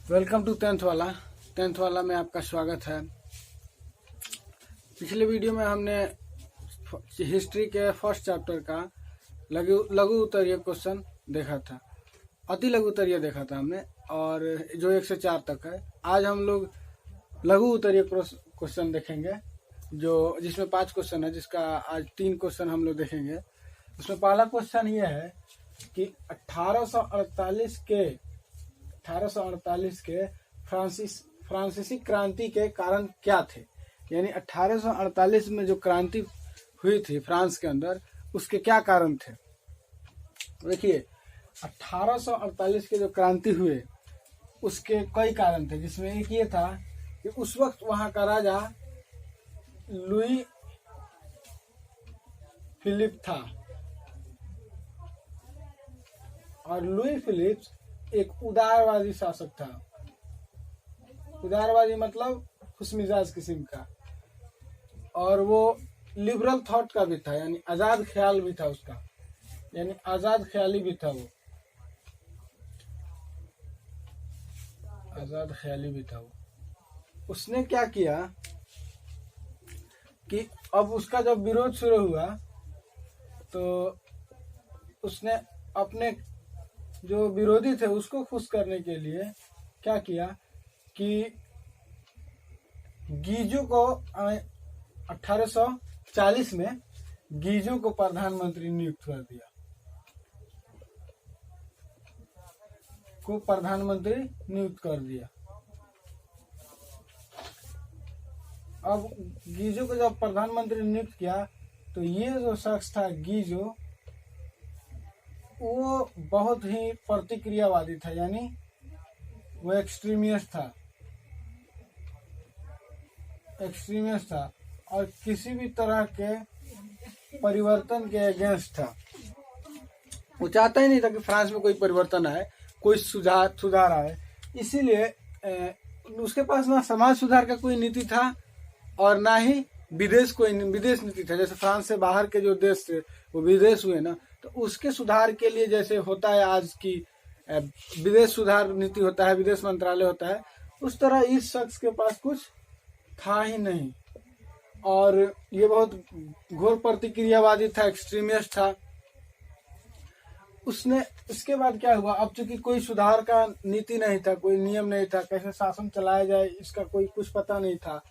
Welcome to tenth वाला में आपका स्वागत है। पिछले वीडियो में हमने हिस्ट्री के फर्स्ट चैप्टर का लघु उत्तरीय क्वेश्चन देखा था, अति लघु उत्तरीय देखा था हमने, और जो 1 से 4 तक है। आज हम लोग लघु उत्तरीय क्वेश्चन देखेंगे, जो जिसमें 5 क्वेश्चन है, जिसका आज 3 क्वेश्चन हम लोग देखेंगे। उसमें पहला क्वेश्चन ये है कि 1848 के फ्रांसीसी क्रांति के कारण क्या थे। यानी 1848 में जो क्रांति हुई थी फ्रांस के अंदर, उसके क्या कारण थे। देखिए, 1848 के जो क्रांति हुए उसके कई कारण थे, जिसमें एक ये था कि उस वक्त वहां का राजा लुई फिलिप था, और लुई फिलिप्स एक उदारवादी शासक था। उदारवादी मतलब खुशमिजाज किस्म का, और वो लिबरल थॉट का भी था, यानी आजाद ख्याल भी था उसका, यानी आजाद ख्याली भी था वो, आजाद ख्याली भी था वो। उसने क्या किया कि अब उसका जब विरोध शुरू हुआ तो उसने अपने जो विरोधी थे उसको खुश करने के लिए क्या किया कि गीजो को 1840 में गीजो को प्रधानमंत्री नियुक्त कर दिया, अब गीजो को जब प्रधानमंत्री नियुक्त किया तो ये जो शख्स था गीजो, वो बहुत ही प्रतिक्रियावादी था, यानी वो एक्सट्रीमिस्ट था और किसी भी तरह के परिवर्तन के अगेंस्ट था। वो चाहता ही नहीं था कि फ्रांस में कोई परिवर्तन आए, कोई सुधार आए। इसीलिए उसके पास ना समाज सुधार का कोई नीति था और ना ही विदेश नीति था। जैसे फ्रांस से बाहर के जो देश थे वो विदेश हुए ना, तो उसके सुधार के लिए जैसे होता है आज की विदेश सुधार नीति होता है, विदेश मंत्रालय होता है, उस तरह इस शख्स के पास कुछ था ही नहीं। और ये बहुत घोर प्रतिक्रियावादी था, एक्सट्रीमिस्ट था। उसने इसके बाद क्या हुआ, अब चूंकि कोई सुधार का नीति नहीं था, कोई नियम नहीं था, कैसे शासन चलाया जाए इसका कोई कुछ पता नहीं था।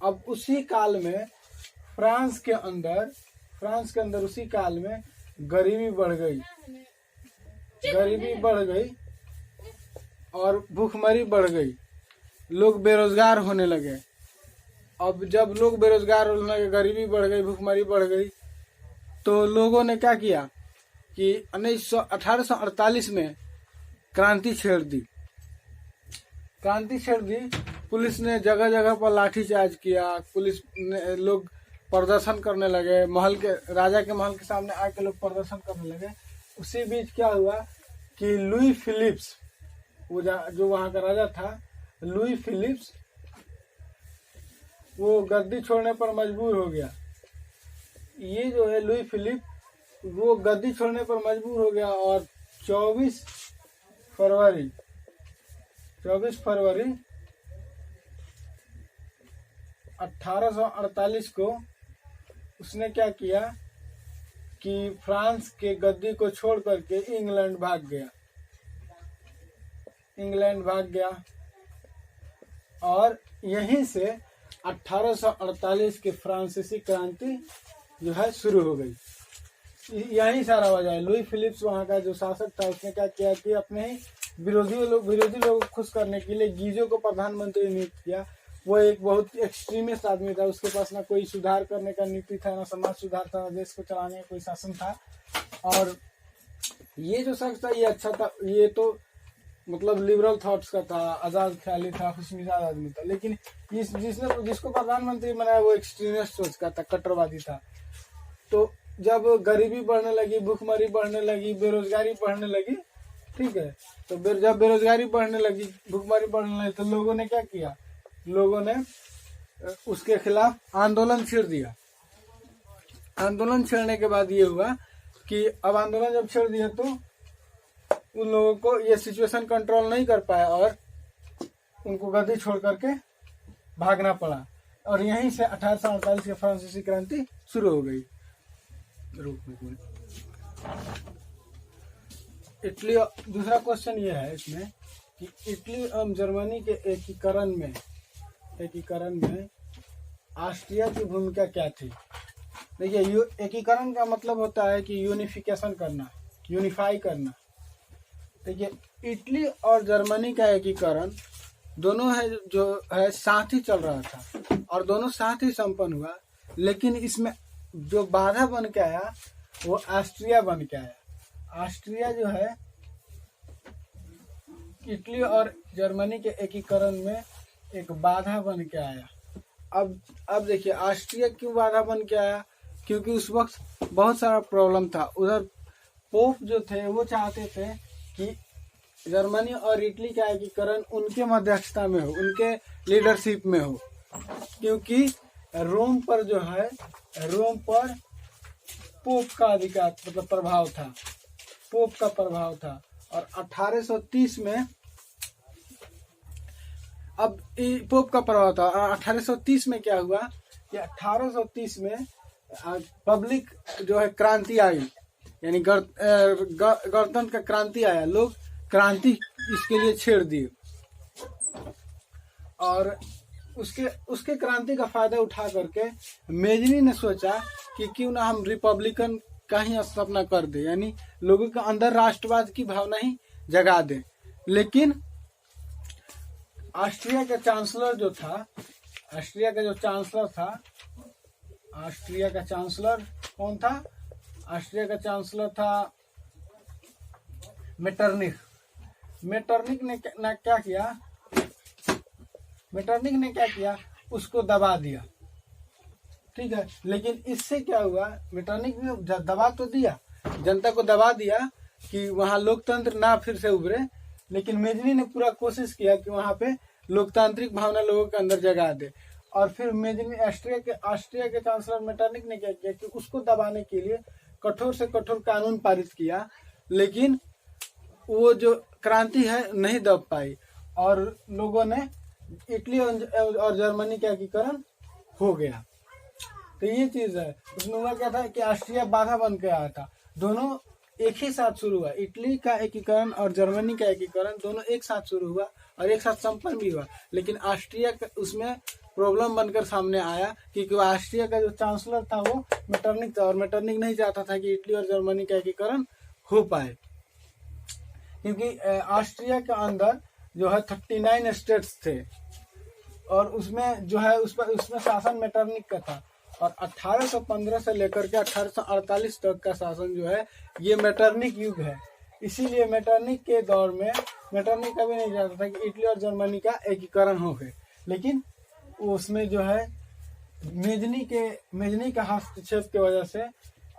अब उसी काल में फ्रांस के अंदर उसी काल में गरीबी बढ़ गई और भूखमरी बढ़ गई, लोग बेरोजगार होने लगे। अब जब लोग बेरोजगार होने लगे, गरीबी बढ़ गई, भूखमरी बढ़ गई, तो लोगों ने क्या किया कि 1848 में क्रांति छेड़ दी। पुलिस ने जगह जगह पर लाठीचार्ज किया, लोग प्रदर्शन करने लगे, राजा के महल के सामने आके लोग प्रदर्शन करने लगे। उसी बीच क्या हुआ कि लुई फिलिप्स, वो जो वहां का राजा था, लुई फिलिप्स, वो गद्दी छोड़ने पर मजबूर हो गया। ये जो है लुई फिलिप, वो गद्दी छोड़ने पर मजबूर हो गया और 24 फरवरी 1848 को उसने क्या किया कि फ्रांस के गद्दी को छोड़ करके इंग्लैंड भाग गया और यहीं से 1848 की फ्रांसीसी क्रांति जो है शुरू हो गई। यही सारा वजह है। लुई फिलिप्स वहां का जो शासक था, उसने क्या किया कि अपने ही विरोधी लोगों को खुश करने के लिए गीजो को प्रधानमंत्री नियुक्त किया। वो एक बहुत एक्सट्रीमिस्ट आदमी था, उसके पास ना कोई सुधार करने का नीति था, ना समाज सुधार था, ना देश को चलाने का कोई शासन था। और ये जो शख्स था ये अच्छा था, ये तो मतलब लिबरल थॉट्स का था, आजाद ख्याली था, खुशमिजाज आदमी था। लेकिन जिसको प्रधानमंत्री बनाया वो एक्सट्रीमिस्ट सोच का था, कट्टरवादी था। तो जब गरीबी बढ़ने लगी, भूखमरी बढ़ने लगी, बेरोजगारी बढ़ने लगी, ठीक है, तो जब बेरोजगारी बढ़ने लगी, भूखमरी बढ़ने लगी, तो लोगों ने क्या किया, लोगों ने उसके खिलाफ आंदोलन छेड़ दिया। आंदोलन छेड़ने के बाद ये हुआ कि अब आंदोलन जब छेड़ दिया तो उन लोगों को ये सिचुएशन कंट्रोल नहीं कर पाया और उनको गद्दी छोड़ करके भागना पड़ा और यहीं से 1848 की फ्रांसीसी क्रांति शुरू हो गई। इटली, दूसरा क्वेश्चन ये है इसमें कि इटली और जर्मनी के एकीकरण में ऑस्ट्रिया की भूमिका क्या थी। देखिए, एकीकरण का मतलब होता है कि यूनिफिकेशन करना, यूनिफाई करना। देखिए, इटली और जर्मनी का एकीकरण दोनों है जो है साथ ही चल रहा था और दोनों साथ ही संपन्न हुआ, लेकिन इसमें जो बाधा बन के आया वो ऑस्ट्रिया बन के आया। ऑस्ट्रिया जो है इटली और जर्मनी के एकीकरण में एक बाधा बन के आया। अब देखिए, ऑस्ट्रिया क्यों बाधा बन के आया, क्योंकि उस वक्त बहुत सारा प्रॉब्लम था। उधर पोप जो थे वो चाहते थे कि जर्मनी और इटली का एकीकरण उनके मध्यस्थता में हो, उनके लीडरशिप में हो, क्योंकि रोम पर जो है, रोम पर पोप का अधिकार मतलब प्रभाव था, पोप का प्रभाव था। और 1830 में अब पोप का प्रभाव था। और 1830 में क्या हुआ कि 1830 में पब्लिक जो है क्रांति आई, यानी गणतंत्र का क्रांति आया। लोग क्रांति इसके लिए छेड़ दिए और उसके क्रांति का फायदा उठा करके मेजनी ने सोचा कि क्यों ना हम रिपब्लिकन का ही स्थापना कर दे, यानी लोगों के अंदर राष्ट्रवाद की भावना ही जगा दे। लेकिन ऑस्ट्रिया का चांसलर जो था, ऑस्ट्रिया का चांसलर कौन था? ऑस्ट्रिया का चांसलर था मेटरनिख। मेटरनिख ने क्या किया, उसको दबा दिया। ठीक है, लेकिन इससे क्या हुआ, मेटरनिख ने दबा तो दिया, जनता को दबा दिया कि वहां लोकतंत्र ना फिर से उभरे, लेकिन मेजनी ने पूरा कोशिश किया कि वहां पे लोकतांत्रिक भावना लोगों के अंदर जगा दे। और फिर मेजनी ऑस्ट्रिया के चांसलर मेटरनिख ने क्या किया कि उसको दबाने के लिए कठोर से कठोर कानून पारित किया, लेकिन वो जो क्रांति है नहीं दब पाई और लोगों ने इटली और जर्मनी का एकीकरण हो गया। तो ये चीज है। उसमें हुआ क्या था कि ऑस्ट्रिया बाधा बन के आया था। दोनों एक ही साथ शुरू हुआ, इटली का एकीकरण और जर्मनी का एकीकरण दोनों एक साथ शुरू हुआ और एक साथ संपन्न भी हुआ। लेकिन ऑस्ट्रिया उसमें प्रॉब्लम बनकर सामने आया, क्योंकि ऑस्ट्रिया का जो चांसलर था वो मेटरनिख था और मेटरनिख नहीं चाहता था कि इटली और जर्मनी का एकीकरण हो पाए, क्योंकि ऑस्ट्रिया के अंदर जो है 39 स्टेट्स थे और उसमें जो है उसमें शासन मेटरनिख का था। और 1815 से लेकर के 1848 तक का शासन जो है ये मेटरनिख युग है। इसीलिए मेटरनिख के दौर में मेटरनिख कभी नहीं चाहता था कि इटली और जर्मनी का एकीकरण हो गए, लेकिन उसमें जो है मेजनी का हस्तक्षेप की वजह से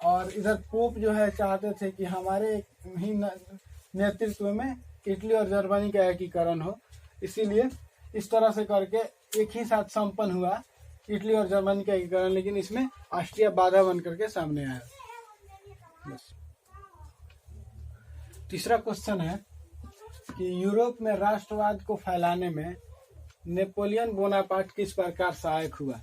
और इधर पोप जो है चाहते थे कि हमारे ही नेतृत्व में इटली और जर्मनी का एकीकरण हो। इसीलिए इस तरह से करके एक ही साथ संपन्न हुआ इटली और जर्मनी का एकीकरण, लेकिन इसमें ऑस्ट्रिया बाधा बन करके सामने आया। बस। तीसरा क्वेश्चन है कि यूरोप में राष्ट्रवाद को फैलाने में नेपोलियन बोनापार्ट किस प्रकार सहायक हुआ।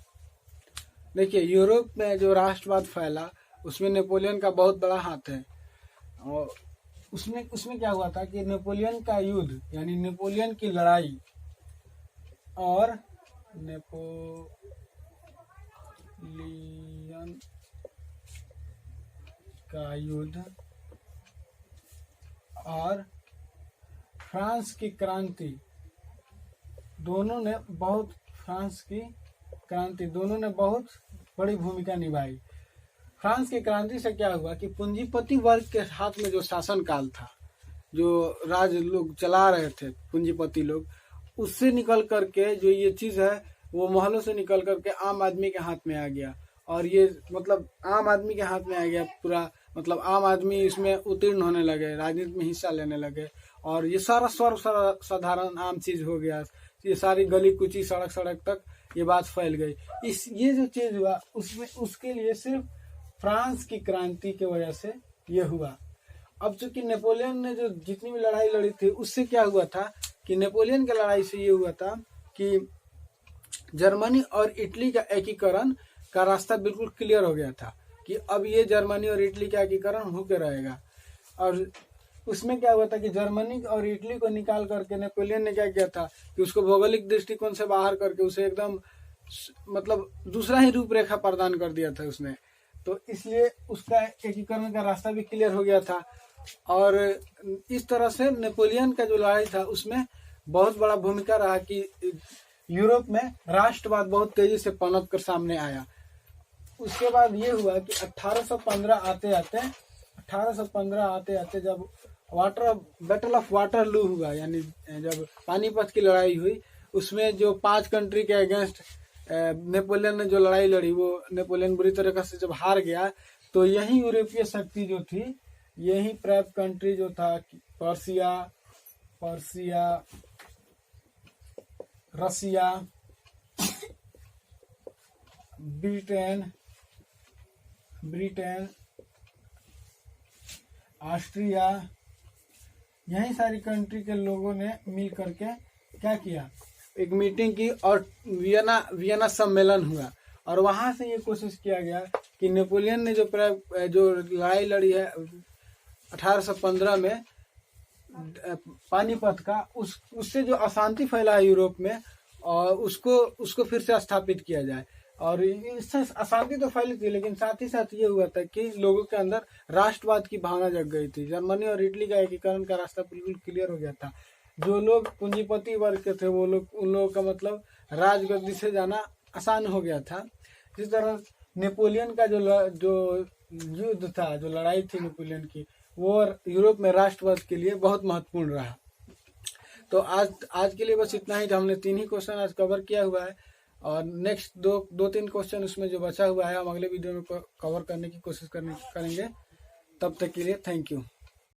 देखिए, यूरोप में जो राष्ट्रवाद फैला उसमें नेपोलियन का बहुत बड़ा हाथ है। और उसमें क्या हुआ था कि नेपोलियन का युद्ध, यानी नेपोलियन की लड़ाई और नेपोलियन का युद्ध और फ्रांस की क्रांति दोनों ने बहुत बड़ी भूमिका निभाई। फ्रांस की क्रांति से क्या हुआ कि पूंजीपति वर्ग के हाथ में जो शासन काल था, जो राज लोग चला रहे थे पूंजीपति लोग, उससे निकल करके जो ये चीज है वो महलों से निकल करके आम आदमी के हाथ में आ गया। और ये मतलब आम आदमी के हाथ में आ गया पूरा, मतलब आम आदमी इसमें उत्तीर्ण होने लगे, राजनीति में हिस्सा लेने लगे और ये सारा साधारण आम चीज हो गया। ये सारी गली कुची सड़क तक ये बात फैल गई। ये जो चीज हुआ उसके लिए सिर्फ फ्रांस की क्रांति की वजह से ये हुआ। अब चूंकि नेपोलियन ने जो जितनी भी लड़ाई लड़ी थी उससे क्या हुआ था कि नेपोलियन की लड़ाई से ये हुआ था कि जर्मनी और इटली का एकीकरण का रास्ता बिल्कुल क्लियर हो गया था कि अब ये जर्मनी और इटली का एकीकरण होकर रहेगा। और उसमें क्या हुआ था कि जर्मनी और इटली को निकाल करके नेपोलियन ने क्या किया था कि उसको भौगोलिक दृष्टिकोण से बाहर करके उसे एकदम मतलब दूसरा ही रूपरेखा प्रदान कर दिया था उसने। तो इसलिए उसका एकीकरण का रास्ता भी क्लियर हो गया था। और इस तरह से नेपोलियन का जो लड़ाई था उसमें बहुत बड़ा भूमिका रहा कि यूरोप में राष्ट्रवाद बहुत तेजी से पनप कर सामने आया। उसके बाद ये हुआ कि 1815 आते आते जब बैटल ऑफ वाटरलू हुआ, यानी जब पानीपत की लड़ाई हुई, उसमें जो 5 कंट्री के अगेंस्ट नेपोलियन ने जो लड़ाई लड़ी, वो नेपोलियन बुरी तरीके से जब हार गया, तो यही यूरोपीय शक्ति जो थी, यही प्रेप कंट्री जो था पर्सिया, रसिया, ब्रिटेन, ऑस्ट्रिया, यही सारी कंट्री के लोगों ने मिल करके क्या किया, एक मीटिंग की और वियना सम्मेलन हुआ। और वहां से ये कोशिश किया गया कि नेपोलियन ने जो लड़ाई लड़ी है 1815 में पानीपत का, उससे जो अशांति फैला है यूरोप में, और उसको फिर से स्थापित किया जाए। और इससे अशांति तो फैली थी, लेकिन साथ ही साथ ये हुआ था कि लोगों के अंदर राष्ट्रवाद की भावना जग गई थी। जर्मनी और इटली का एकीकरण का रास्ता बिल्कुल क्लियर हो गया था। जो लोग पूंजीपति वर्ग के थे उन लोगों का मतलब राजगद्दी से जाना आसान हो गया था। इस तरह नेपोलियन का जो युद्ध था, जो लड़ाई थी नेपोलियन की, वो यूरोप में राष्ट्रवाद के लिए बहुत महत्वपूर्ण रहा। तो आज के लिए बस इतना ही। हमने 3 ही क्वेश्चन आज कवर किया हुआ है, और नेक्स्ट 2-3 क्वेश्चन उसमें जो बचा हुआ है हम अगले वीडियो में कवर करने की कोशिश करेंगे। तब तक के लिए थैंक यू।